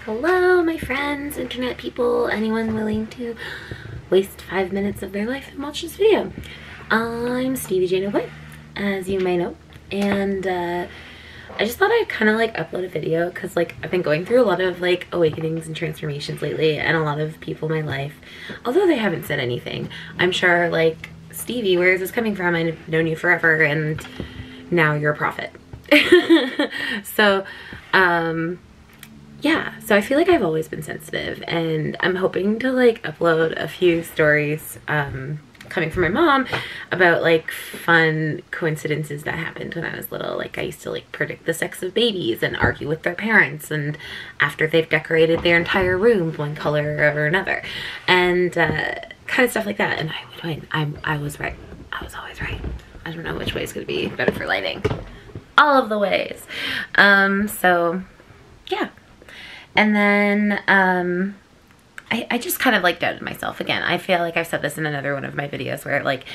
Hello, my friends, internet people, anyone willing to waste 5 minutes of their life and watch this video. I'm Stevie Jane O'Boy, as you may know, and I just thought I'd kind of like upload a video because like I've been going through a lot of like awakenings and transformations lately, and a lot of people in my life, although they haven't said anything, I'm sure like, Stevie, where is this coming from? I've known you forever and now you're a prophet. So yeah, so I feel like I've always been sensitive, and I'm hoping to like upload a few stories coming from my mom about like fun coincidences that happened when I was little. Like I used to like predict the sex of babies and argue with their parents, and after they've decorated their entire room one color or another, and kind of stuff like that, and I would win. I was right. I was always right. I don't know which way is going to be better for lighting. All of the ways. So yeah. And then I just kind of like doubted myself again. I feel like I've said this in another one of my videos where like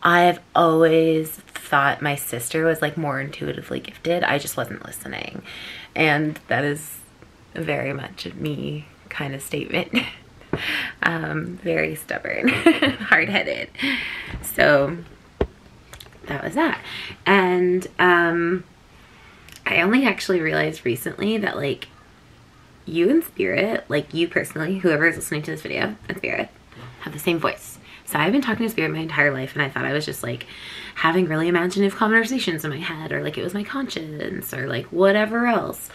I've always thought my sister was like more intuitively gifted. I just wasn't listening. And that is very much a me kind of statement. Very stubborn, hard-headed. So that was that. And I only actually realized recently that like you and Spirit, like you personally, whoever is listening to this video, and Spirit, have the same voice. So I've been talking to Spirit my entire life, and I thought I was just like having really imaginative conversations in my head, or like it was my conscience, or like whatever else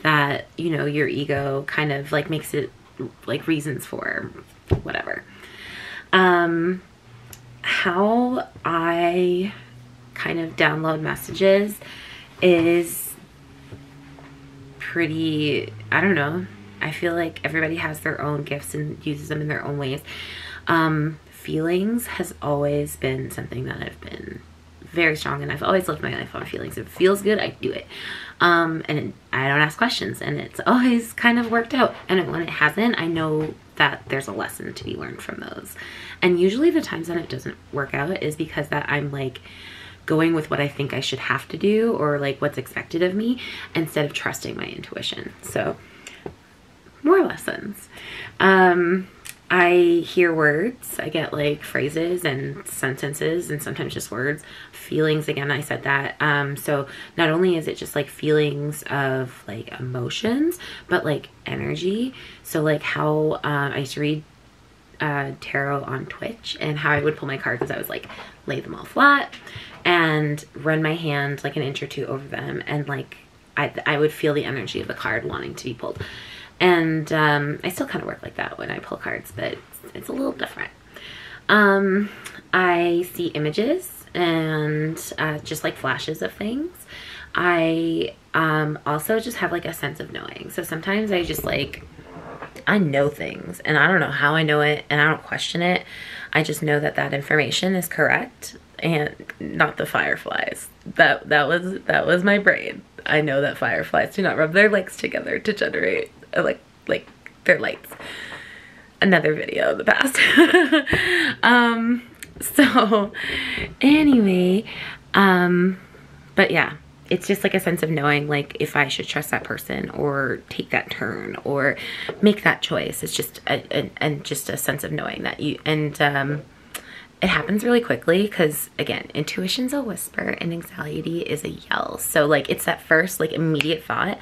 that, you know, your ego kind of like makes it like reasons for, whatever. How I kind of download messages is pretty, I don't know, I feel like everybody has their own gifts and uses them in their own ways. Feelings has always been something that I've been very strong in. I've always lived my life on feelings. If it feels good, I do it. And I don't ask questions, and it's always kind of worked out. And when it hasn't, I know that there's a lesson to be learned from those. And usually the times that it doesn't work out is because that I'm like going with what I think I should have to do, or like what's expected of me, instead of trusting my intuition. So more lessons. I hear words, I get like phrases and sentences, and sometimes just words. Feelings, again, I said that. So not only is it just like feelings of like emotions, but like energy. So like how I used to read tarot on Twitch, and how I would pull my cards as I was like lay them all flat and run my hand like an inch or two over them, and like I would feel the energy of the card wanting to be pulled. And I still kind of work like that when I pull cards, but it's a little different. I see images and just like flashes of things. I also just have like a sense of knowing. So sometimes I just like, I know things, and I don't know how I know it, and I don't question it. I just know that that information is correct, and not the fireflies. That was my brain. I know that fireflies do not rub their legs together to generate like their lights. Another video of the past. So anyway, but yeah, it's just like a sense of knowing like if I should trust that person or take that turn or make that choice. It's just just a sense of knowing that you, and it happens really quickly because, again, intuition's a whisper and anxiety is a yell. So like it's that first like immediate thought,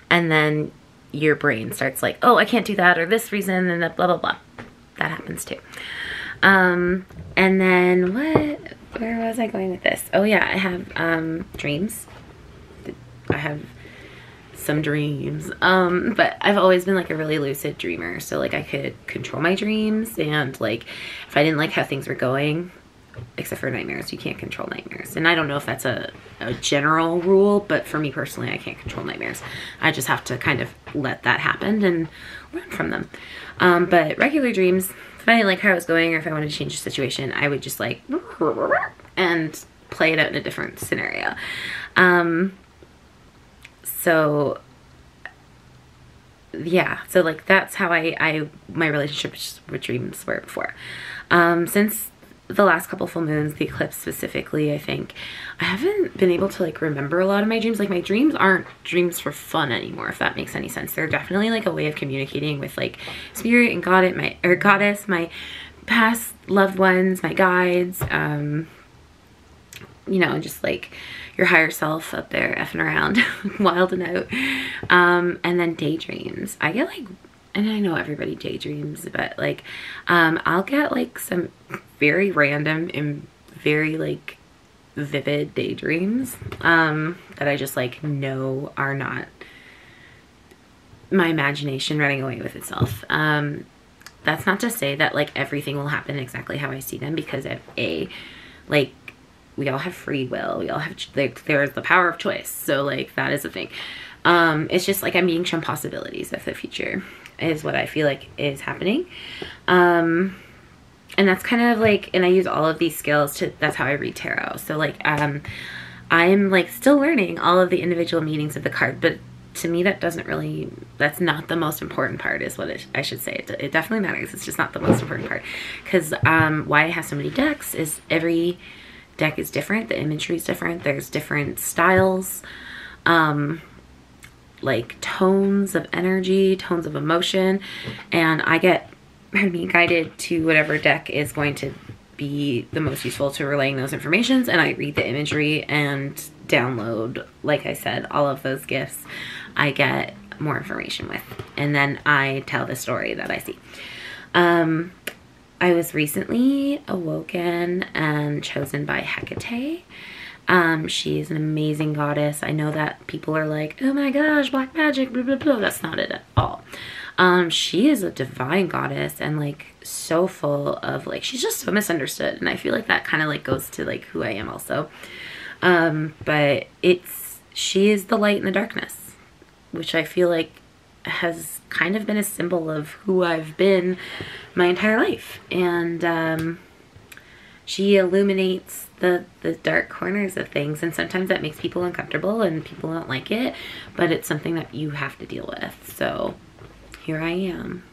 and then your brain starts like, oh, I can't do that, or this reason, and blah blah blah. That happens too. And then where was I going with this? Oh yeah, I have dreams. I have some dreams, but I've always been like a really lucid dreamer, so like I could control my dreams, and like if I didn't like how things were going, except for nightmares, you can't control nightmares. And I don't know if that's a general rule, but for me personally, I can't control nightmares. I just have to kind of let that happen and learn from them. But regular dreams, if I didn't like how it was going, or if I wanted to change the situation, I would just like and play it out in a different scenario. So yeah, so like that's how my relationships with dreams were before. Since the last couple full moons, the eclipse specifically, I think I haven't been able to like remember a lot of my dreams. Like my dreams aren't dreams for fun anymore, if that makes any sense. They're definitely like a way of communicating with like spirit and God, goddess, my past loved ones, my guides, you know, just like your higher self up there effing around, wilding out. And then daydreams. I get like, and I know everybody daydreams, but like, I'll get like some very random and very like vivid daydreams, that I just like know are not my imagination running away with itself. That's not to say that like everything will happen exactly how I see them, because like we all have free will. We all have, like, there's the power of choice. So like that is a thing. It's just like I'm being shown possibilities of the future is what I feel like is happening. And that's kind of like, and I use all of these skills to, that's how I read tarot. So like, I'm like still learning all of the individual meanings of the card, but to me that doesn't really, that's not the most important part is what I should say. It definitely matters. It's just not the most important part, because why I have so many decks is every deck is different. The imagery is different. There's different styles, like tones of energy, tones of emotion, and I get, pardon me, guided to whatever deck is going to be the most useful to relaying those informations, and I read the imagery and download, like I said, all of those gifts I get more information with, and then I tell the story that I see. I was recently awoken and chosen by Hecate. She is an amazing goddess. I know that people are like, oh my gosh, black magic, blah, blah, blah. That's not it at all. She is a divine goddess and like so full of like, she's just so misunderstood. And I feel like that kind of like goes to like who I am also. But she is the light in the darkness, which I feel like has kind of been a symbol of who I've been my entire life. And she illuminates the dark corners of things, and sometimes that makes people uncomfortable and people don't like it, but it's something that you have to deal with. So here I am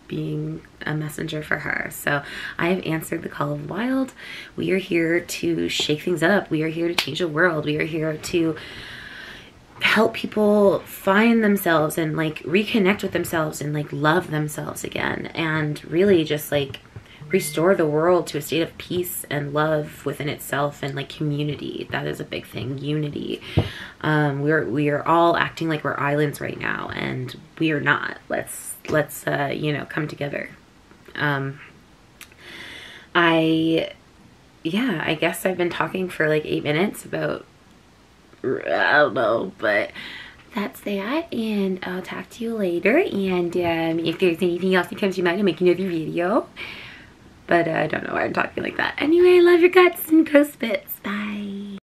being a messenger for her. So I have answered the call of wild. We are here to shake things up. We are here to change the world. We are here to help people find themselves and like reconnect with themselves and like love themselves again, and really just like restore the world to a state of peace and love within itself, and like community. That is a big thing. Unity. We are all acting like we're islands right now, and we are not. Let's you know, come together. I guess I've been talking for like 8 minutes about, I don't know, but that's that, and I'll talk to you later. And if there's anything else that comes to mind, I'll make another video. But I don't know why I'm talking like that. Anyway, I love your guts and gross bits. Bye.